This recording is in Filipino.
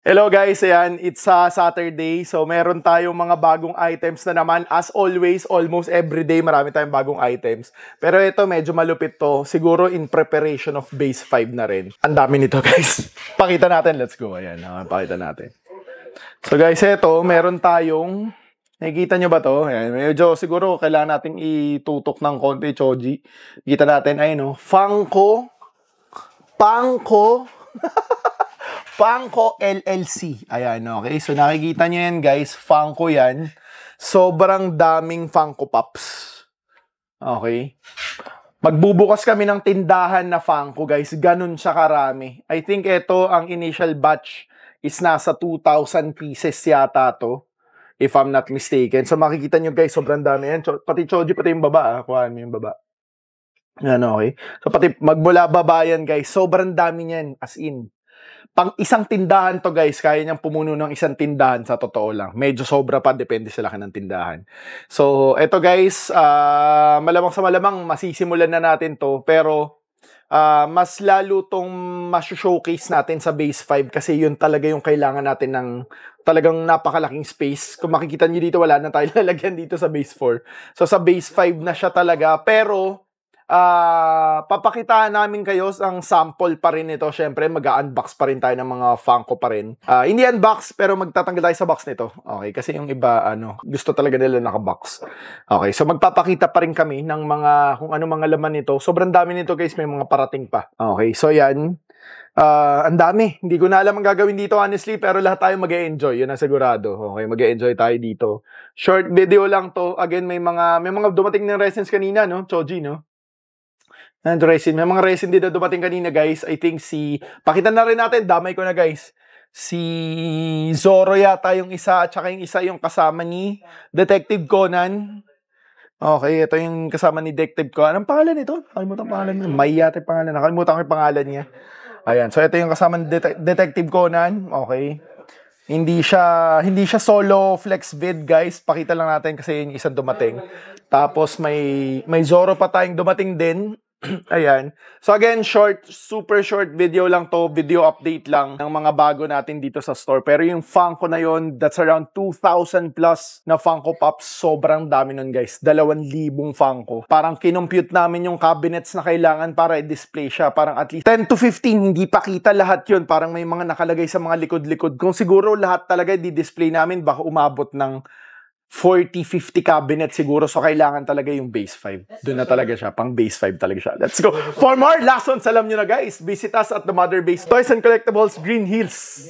Hello guys, ayan, it's Saturday. So meron tayong mga bagong items na naman. As always, almost every day marami tayong bagong items. Pero ito medyo malupit to. Siguro in preparation of base 5 na rin. Ang dami nito guys. Pakita natin, let's go. Ayan, pakita natin. So guys, ito meron tayong, nakikita nyo ba to? Ayan, medyo siguro kailangan natin itutok ng konti, Choji. Kita natin, ayun, Funko LLC. Ayan, okay. So, nakikita nyo yan, guys. Funko yan. Sobrang daming Funko Pops. Okay. Magbubukas kami ng tindahan na Funko, guys. Ganun siya karami. I think ito, ang initial batch is nasa 2,000 pieces yata to. If I'm not mistaken. So, makikita nyo, guys, sobrang dami yan. Pati Choji, pati yung baba. Kuhaan mo yung baba. Yan, okay. So, pati magmula baba yan, guys. Sobrang dami yan. As in. Pang isang tindahan to guys, kaya niyang pumuno ng isang tindahan sa totoo lang. Medyo sobra pa, depende sa laki ng tindahan. So, eto guys, malamang sa malamang masisimulan na natin to. Pero, mas lalo tong mas-showcase natin sa base 5 kasi yun talaga yung kailangan natin ng talagang napakalaking space. Kung makikita nyo dito, wala na tayo lalagyan dito sa base 4. So, sa base 5 na siya talaga. Pero, papakitaan namin kayo ang sample pa rin ito. Syempre, mag-unbox pa rin tayo ng mga Funko pa rin. Hindi unbox, pero magtatanggal tayo sa box nito. Okay, kasi yung iba, gusto talaga nila naka-box. Okay, so magpapakita pa rin kami ng mga, kung ano mga laman nito. Sobrang dami nito guys, may mga parating pa. Okay, so yan. Ang dami. Hindi ko na alam ang gagawin dito honestly, pero lahat tayo mag-e-enjoy. Yun ang sigurado. Okay, mag-e-enjoy tayo dito. Short video lang to. Again, may mga dumating ng resins kanina, no? Choji, no? And resin. May mga resin dito dumating kanina, guys. I think pakita na rin natin, damay ko na, guys. Si Zoro yata yung isa, at saka yung isa yung kasama ni Detective Conan. Okay, ito yung kasama ni Detective Conan. Anong pangalan nito? Nakalimutan ang pangalan niya. May yata pangalan. Nakalimutan ko yung pangalan niya. Ayan, so ito yung kasama ni Detective Conan. Okay. Hindi siya solo flex vid, guys. Pakita lang natin kasi yung isang dumating. Tapos may Zoro pa tayong dumating din. Ayan. So again, super short video lang to. Video update lang ng mga bago natin dito sa store. Pero yung Funko na yon, that's around 2,000 plus na Funko Pops. Sobrang dami nun, guys. 2,000 Funko. Parang kinompute namin yung cabinets na kailangan para i-display siya. Parang at least 10 to 15. Hindi pa kita lahat yun. Parang may mga nakalagay sa mga likod-likod. Kung siguro lahat talaga di-display namin, baka umabot ng 40-50 cabinet siguro. So, kailangan talaga yung base 5. Doon na talaga siya. Pang base 5 talaga siya. Let's go. For more lessons, alam nyo na guys, visit us at the Mother Base Toys and Collectibles, Green Hills.